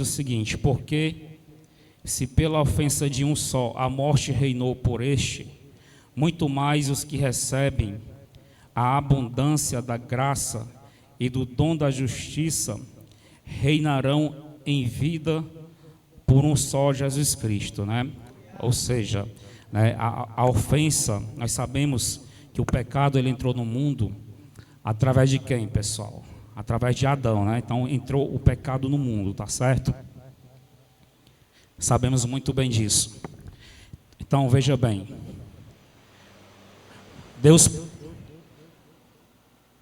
o seguinte: porque se pela ofensa de um só a morte reinou por este, muito mais os que recebem a abundância da graça e do dom da justiça reinarão em vida por um só Jesus Cristo, né? Ou seja, né, a ofensa, nós sabemos que o pecado ele entrou no mundo através de quem, pessoal? Através de Adão, né? Então entrou o pecado no mundo, tá certo? Sabemos muito bem disso. Então veja bem, Deus,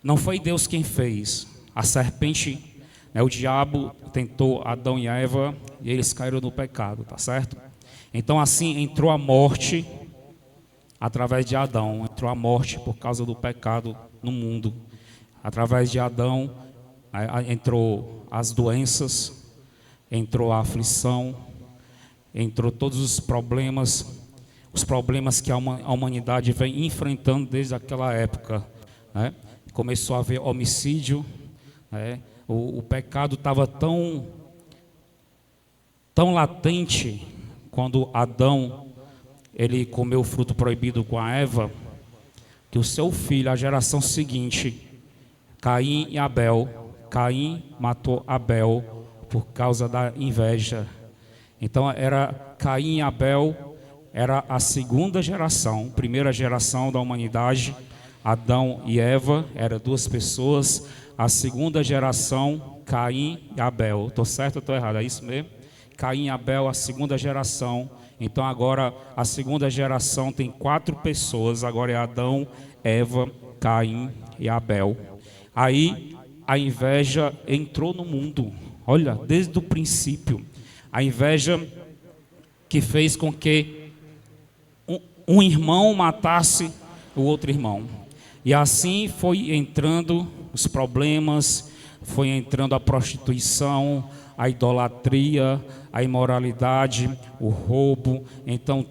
não foi Deus quem fez. A serpente, né, o diabo tentou Adão e Eva e eles caíram no pecado, tá certo? Então assim entrou a morte através de Adão, entrou a morte por causa do pecado no mundo. Através de Adão entrou as doenças, entrou a aflição, entrou todos os problemas que a humanidade vem enfrentando desde aquela época, né? Começou a haver homicídio, né? O pecado estava tão latente quando Adão ele comeu o fruto proibido com a Eva, que o seu filho, a geração seguinte, Caim e Abel, Caim matou Abel por causa da inveja. Então era Caim e Abel, era a segunda geração. Primeira geração da humanidade, Adão e Eva, eram duas pessoas. A segunda geração, Caim e Abel. Estou certo ou estou errado? É isso mesmo? Caim e Abel, a segunda geração. Então agora a segunda geração tem 4 pessoas. Agora é Adão, Eva, Caim e Abel. Aí a inveja entrou no mundo. Olha, desde o princípio. A inveja que fez com que um irmão matasse o outro irmão. E assim foi entrando os problemas, foi entrando a prostituição, a idolatria, a imoralidade, o roubo. Então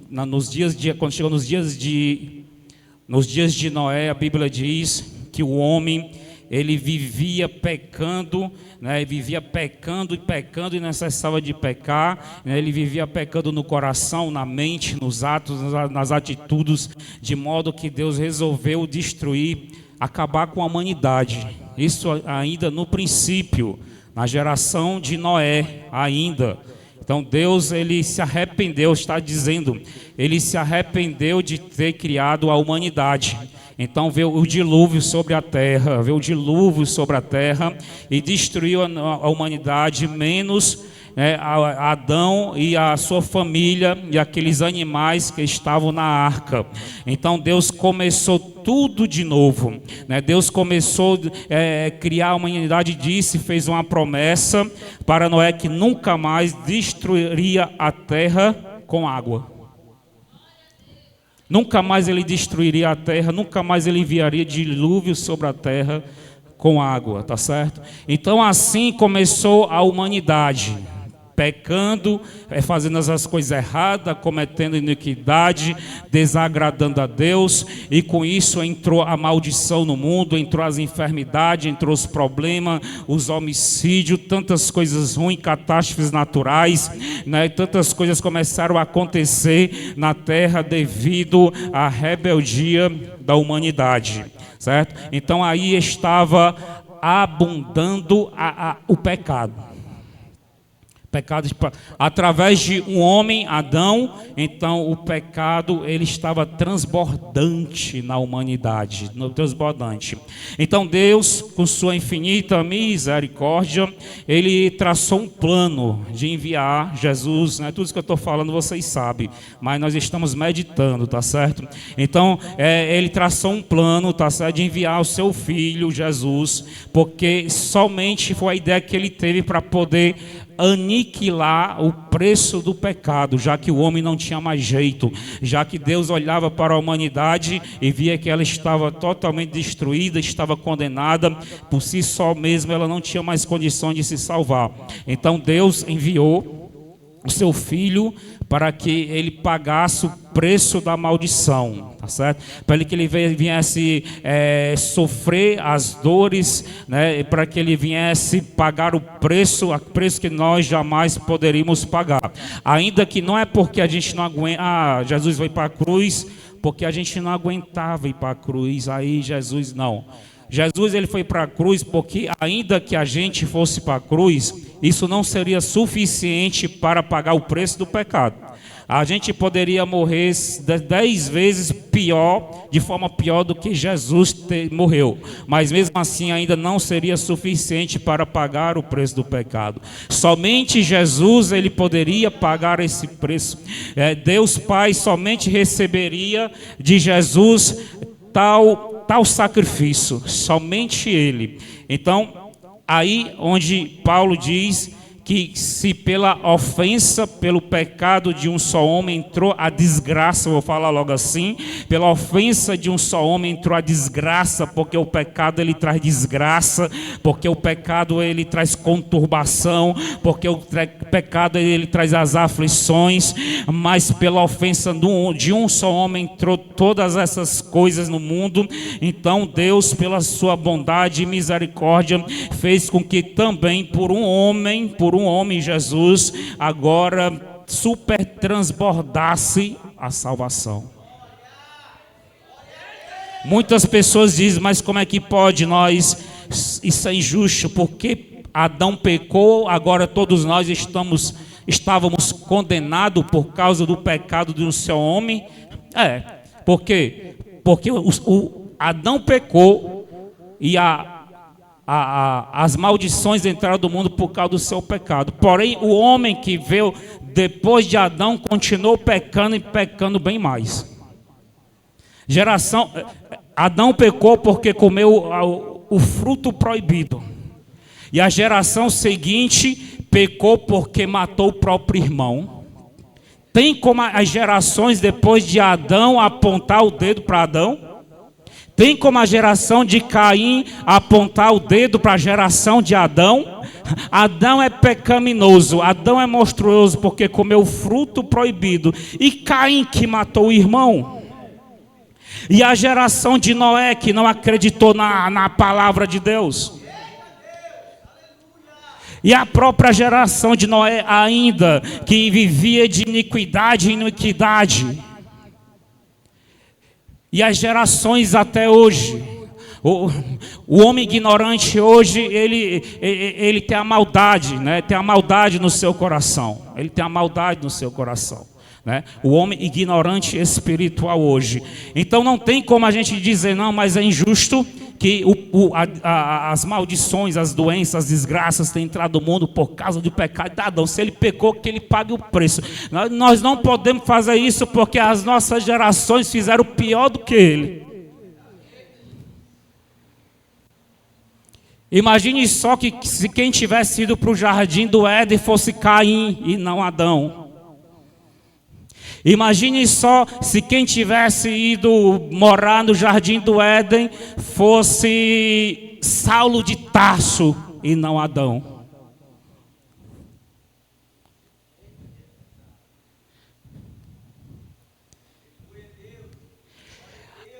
nos dias de quando chegou nos dias de Noé, a Bíblia diz que o homem ele vivia pecando, né? Vivia pecando e não cessava de pecar, né? Ele vivia pecando no coração, na mente, nos atos, nas atitudes, de modo que Deus resolveu destruir, acabar com a humanidade. Isso ainda no princípio, na geração de Noé ainda. Então Deus ele se arrependeu, está dizendo, ele se arrependeu de ter criado a humanidade. Então veio o dilúvio sobre a terra, e destruiu a humanidade, menos Adão e a sua família e aqueles animais que estavam na arca. Então Deus começou tudo de novo, né? Deus começou a criar a humanidade, fez uma promessa para Noé que nunca mais destruiria a terra com água. Nunca mais ele destruiria a terra, nunca mais ele enviaria dilúvio sobre a terra com água, tá certo? Então assim começou a humanidade, pecando, fazendo as coisas erradas, cometendo iniquidade, desagradando a Deus, e com isso entrou a maldição no mundo, entrou as enfermidades, entrou os problemas, os homicídios, tantas coisas ruins, catástrofes naturais, né? Tantas coisas começaram a acontecer na terra devido à rebeldia da humanidade, certo? Então aí estava abundando o pecado. Pecado através de um homem, Adão. Então o pecado ele estava transbordante na humanidade, transbordante. Então Deus, com sua infinita misericórdia, ele traçou um plano de enviar Jesus, né? Tudo isso que eu estou falando vocês sabem, mas nós estamos meditando, tá certo? Então ele traçou um plano, tá certo, de enviar o seu filho Jesus, porque somente foi a ideia que ele teve para poder aniquilar o preço do pecado, já que o homem não tinha mais jeito, já que Deus olhava para a humanidade e via que ela estava totalmente destruída, estava condenada, por si só mesmo ela não tinha mais condição de se salvar. Então Deus enviou o seu filho para que ele pagasse o preço da maldição, tá certo? Para que ele viesse sofrer as dores, né? Para que ele viesse pagar o preço que nós jamais poderíamos pagar. Ainda que não é porque a gente não aguenta, Jesus veio para a cruz, porque a gente não aguentava ir para a cruz, aí Jesus não. Jesus ele foi para a cruz porque ainda que a gente fosse para a cruz, isso não seria suficiente para pagar o preço do pecado. A gente poderia morrer 10 vezes pior, de forma pior do que Jesus morreu. Mas mesmo assim ainda não seria suficiente para pagar o preço do pecado. Somente Jesus ele poderia pagar esse preço. Deus Pai somente receberia de Jesus tal sacrifício, somente Ele. Então, aí onde Paulo diz que se pela ofensa, pelo pecado de um só homem entrou a desgraça, vou falar logo assim, pela ofensa de um só homem entrou a desgraça, porque o pecado ele traz desgraça, porque o pecado ele traz conturbação, porque o pecado ele traz as aflições, mas pela ofensa de um só homem entrou todas essas coisas no mundo. Então Deus, pela sua bondade e misericórdia, fez com que também por um homem Jesus, agora super transbordasse a salvação. Muitas pessoas dizem, mas como é que pode isso é injusto, porque Adão pecou, agora todos nós estávamos condenados por causa do pecado de um só homem. Por quê? Porque o Adão pecou e as maldições entraram do mundo por causa do seu pecado. Porém, o homem que veio depois de Adão continuou pecando e pecando bem mais. Adão pecou porque comeu o fruto proibido. E a geração seguinte pecou porque matou o próprio irmão. Tem como as gerações depois de Adão apontar o dedo para Adão? Tem como a geração de Caim apontar o dedo para a geração de Adão? Adão é pecaminoso, Adão é monstruoso porque comeu o fruto proibido. E Caim que matou o irmão? E a geração de Noé que não acreditou na palavra de Deus? E a própria geração de Noé ainda que vivia de iniquidade em iniquidade? E as gerações até hoje, o homem ignorante hoje, ele tem a maldade, né? Tem a maldade no seu coração. Ele tem a maldade no seu coração, né? O homem ignorante espiritual hoje. Então não tem como a gente dizer, não, mas é injusto que as maldições, as doenças, as desgraças têm entrado no mundo por causa do pecado de Adão. Se ele pecou, que ele pague o preço. Nós não podemos fazer isso porque as nossas gerações fizeram pior do que ele. Imagine só que se quem tivesse ido para o jardim do Éden fosse Caim e não Adão. Imagine só se quem tivesse ido morar no jardim do Éden fosse Saulo de Tarso e não Adão.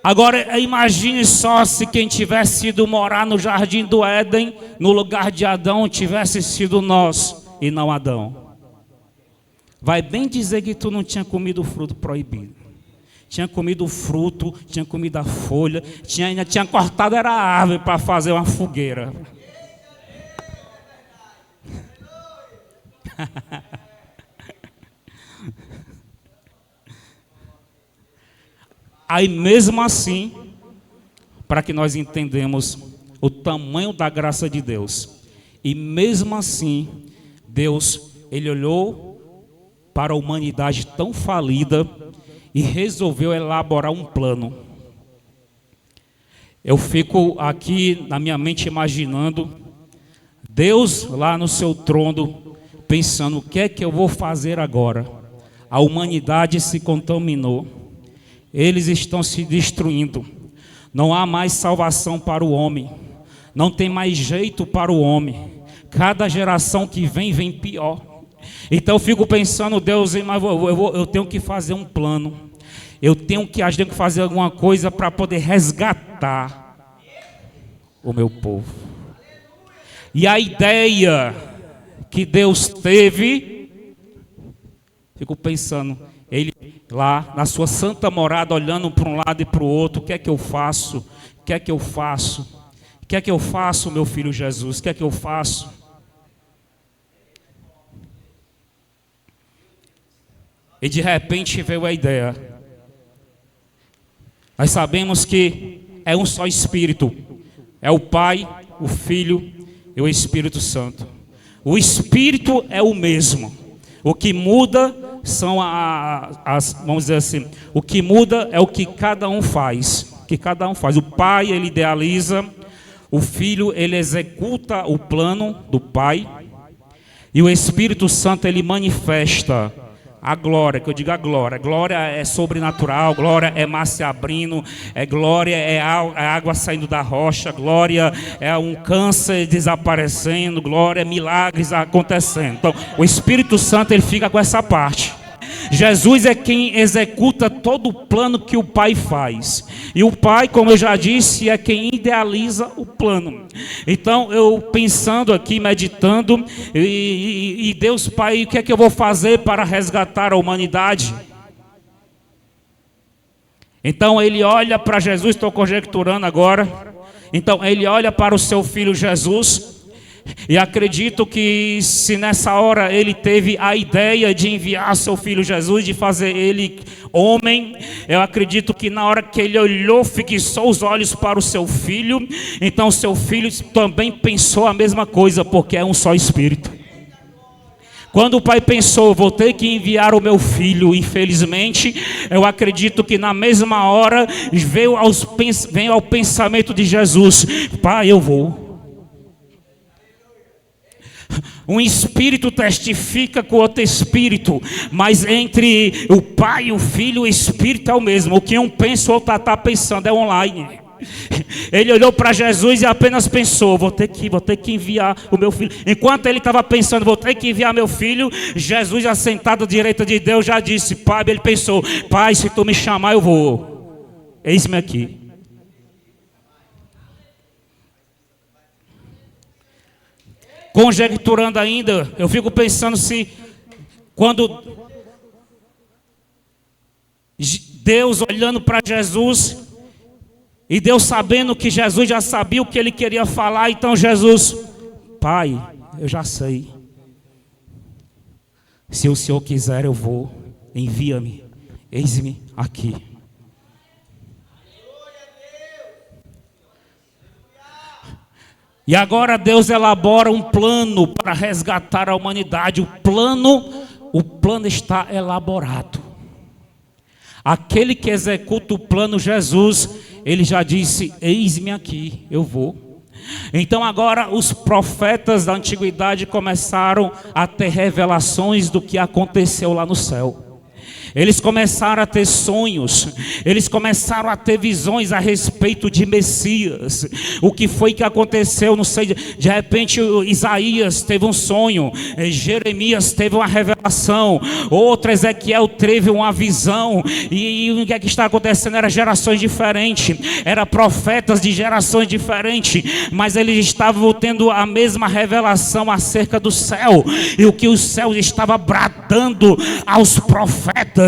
Agora imagine só se quem tivesse ido morar no jardim do Éden, no lugar de Adão, tivesse sido nós e não Adão. Vai bem dizer que tu não tinha comido o fruto proibido. Tinha comido o fruto, tinha comido a folha, ainda tinha cortado a árvore para fazer uma fogueira. Aí mesmo assim, para que nós entendamos o tamanho da graça de Deus, e mesmo assim, Deus, Ele olhou para a humanidade tão falida e resolveu elaborar um plano. Eu fico aqui na minha mente imaginando Deus lá no seu trono, pensando, o que é que eu vou fazer agora? A humanidade se contaminou, eles estão se destruindo, não há mais salvação para o homem, não tem mais jeito para o homem, cada geração que vem pior. Então eu fico pensando, Deus, mas eu tenho que fazer um plano. Eu tenho que fazer alguma coisa para poder resgatar o meu povo. E a ideia que Deus teve, fico pensando, ele lá na sua santa morada, olhando para um lado e para o outro, o que é que eu faço? O que é que eu faço? O que é que eu faço, meu filho Jesus? O que é que eu faço? E de repente veio a ideia. Nós sabemos que é um só Espírito. É o Pai, o Filho e o Espírito Santo. O Espírito é o mesmo. O que muda são vamos dizer assim, o que muda é o que cada um faz. O que cada um faz. O Pai, ele idealiza. O Filho, ele executa o plano do Pai. E o Espírito Santo, ele manifesta a glória, que eu digo a glória. Glória é sobrenatural, glória é mar se abrindo, glória é água saindo da rocha, glória é um câncer desaparecendo, glória é milagres acontecendo. Então, o Espírito Santo, ele fica com essa parte. Jesus é quem executa todo o plano que o Pai faz. E o Pai, como eu já disse, é quem idealiza o plano. Então, eu pensando aqui, meditando, e Deus Pai, o que é que eu vou fazer para resgatar a humanidade? Então, ele olha para Jesus, estou conjecturando agora. Então, ele olha para o seu filho Jesus. E acredito que se nessa hora ele teve a ideia de enviar seu filho Jesus, de fazer ele homem, eu acredito que na hora que ele olhou, fixou os olhos para o seu filho, então seu filho também pensou a mesma coisa, porque é um só Espírito. Quando o pai pensou, vou ter que enviar o meu filho, infelizmente, eu acredito que na mesma hora veio ao pensamento de Jesus, pai, eu vou. Um espírito testifica com outro espírito, mas entre o pai e o filho, o espírito é o mesmo. O que um pensa, o outro está pensando, é online. Ele olhou para Jesus e apenas pensou, vou ter que enviar o meu filho. Enquanto ele estava pensando, vou ter que enviar meu filho, Jesus, assentado à direita de Deus, já disse, pai, ele pensou, pai, se tu me chamar eu vou, eis-me aqui. Conjecturando ainda, eu fico pensando se quando Deus olhando para Jesus e Deus sabendo que Jesus já sabia o que ele queria falar, então Jesus, pai, eu já sei. Se o Senhor quiser eu vou, envia-me, eis-me aqui. E agora Deus elabora um plano para resgatar a humanidade. O plano está elaborado. Aquele que executa o plano, Jesus, ele já disse, eis-me aqui, eu vou. Então agora os profetas da antiguidade começaram a ter revelações do que aconteceu lá no céu. Eles começaram a ter sonhos, eles começaram a ter visões a respeito de Messias. O que foi que aconteceu, não sei, de repente Isaías teve um sonho, Jeremias teve uma revelação, outro Ezequiel teve uma visão, e o que é que está acontecendo? Era gerações diferentes, era profetas de gerações diferentes, mas eles estavam tendo a mesma revelação acerca do céu, e o que o céu estava bradando aos profetas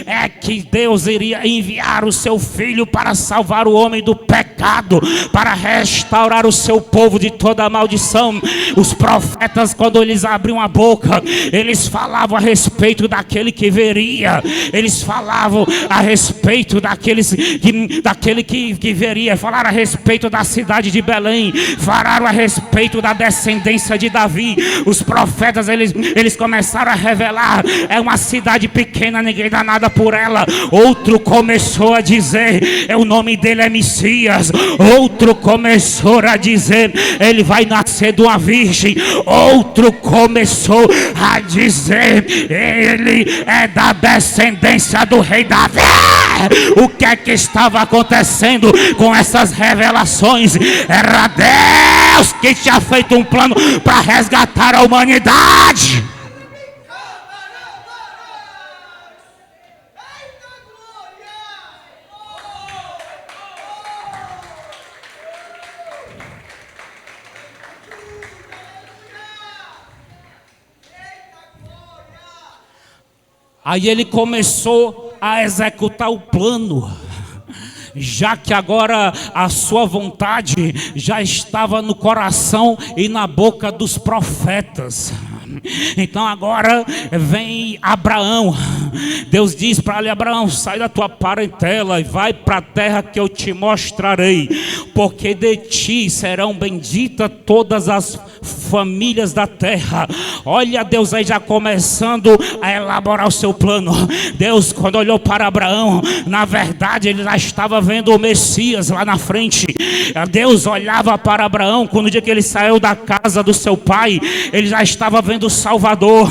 é que Deus iria enviar o seu filho para salvar o homem do pecado, para restaurar o seu povo de toda a maldição. Os profetas, quando eles abriam a boca, eles falavam a respeito daquele que viria, eles falavam a respeito daquele que viria, falaram a respeito da cidade de Belém, falaram a respeito da descendência de Davi. Os profetas, eles começaram a revelar, é uma cidade pequena, ninguém dá nada por ela. Outro começou a dizer, o nome dele é Messias. Outro começou a dizer, ele vai nascer de uma virgem. Outro começou a dizer, ele é da descendência do rei Davi. O que é que estava acontecendo com essas revelações? Era Deus que tinha feito um plano para resgatar a humanidade. Aí ele começou a executar o plano, já que agora a sua vontade já estava no coração e na boca dos profetas. Então agora vem Abraão. Deus diz para ele: Abraão, sai da tua parentela e vai para a terra que eu te mostrarei, porque de ti serão benditas todas as famílias da terra. Olha Deus aí já começando a elaborar o seu plano. Deus, quando olhou para Abraão, na verdade ele já estava vendo o Messias lá na frente. Deus olhava para Abraão quando no dia que ele saiu da casa do seu pai, ele já estava vendo o Salvador.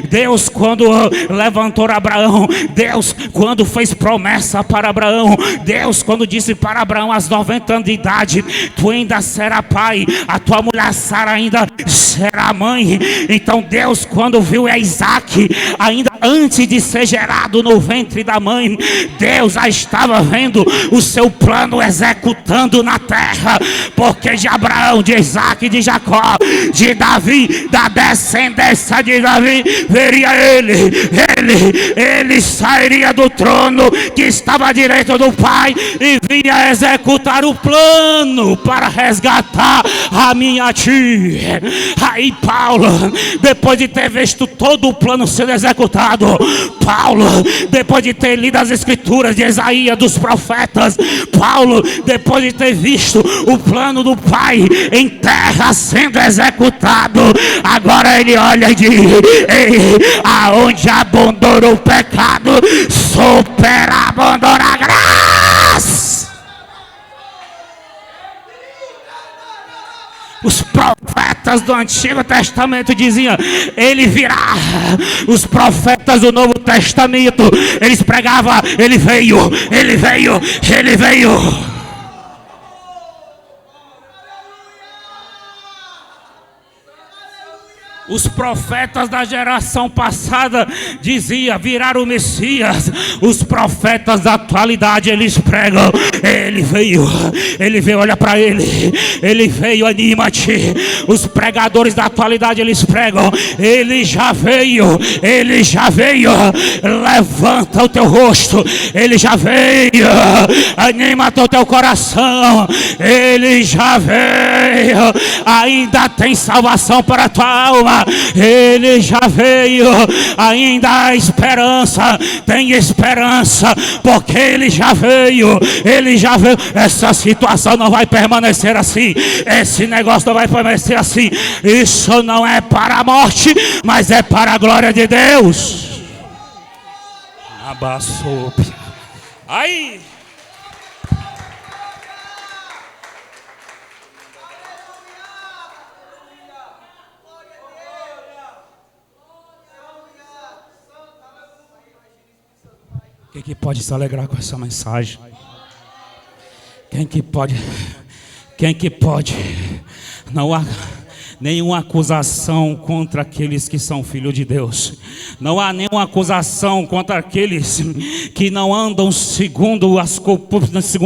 Deus, quando levantou Abraão, Deus, quando fez promessa para Abraão, Deus, quando disse para Abraão aos 90 anos de idade: tu ainda será pai, a tua mulher Sara ainda será mãe. Então Deus, quando viu Isaac, ainda antes de ser gerado no ventre da mãe, Deus já estava vendo o seu plano executando na terra, porque de Abraão, de Isaac, de Jacó, de Davi, da descendência de Davi, veria ele sairia do trono que estava à direita do Pai e vinha executar o plano para resgatar a mim e a ti. Aí Paulo, depois de ter visto todo o plano sendo executado, Paulo, depois de ter lido as escrituras de Isaías, dos profetas, Paulo, depois de ter visto o plano do Pai em terra sendo executado, agora ele olha e diz: ei, aonde abandona o pecado, superabandona a graça. Os profetas do Antigo Testamento diziam: ele virá. Os profetas do Novo Testamento, eles pregavam: ele veio, ele veio, ele veio. Os profetas da geração passada diziam: virar o Messias. Os profetas da atualidade, eles pregam: ele veio, olha para ele veio, anima-te. Os pregadores da atualidade, eles pregam: ele já veio, levanta o teu rosto, ele já veio, anima-te o teu coração, ele já veio, ainda tem salvação para a tua alma. Ele já veio, ainda há esperança, tem esperança, porque ele já veio. Essa situação não vai permanecer assim, esse negócio não vai permanecer assim. Isso não é para a morte, mas é para a glória de Deus. Abaçou. Aí. Quem que pode se alegrar com essa mensagem? Quem que pode? Não há nenhuma acusação contra aqueles que são filhos de Deus. Não há nenhuma acusação contra aqueles que não andam segundo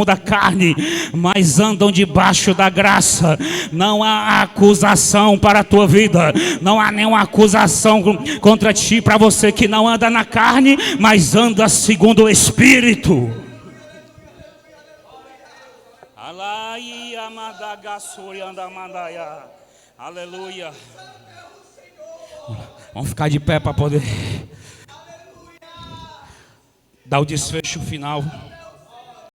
a carne, mas andam debaixo da graça. Não há acusação para a tua vida. Não há nenhuma acusação contra ti, para você que não anda na carne, mas anda segundo o Espírito. Aleluia. Vamos ficar de pé para poder dar o desfecho final.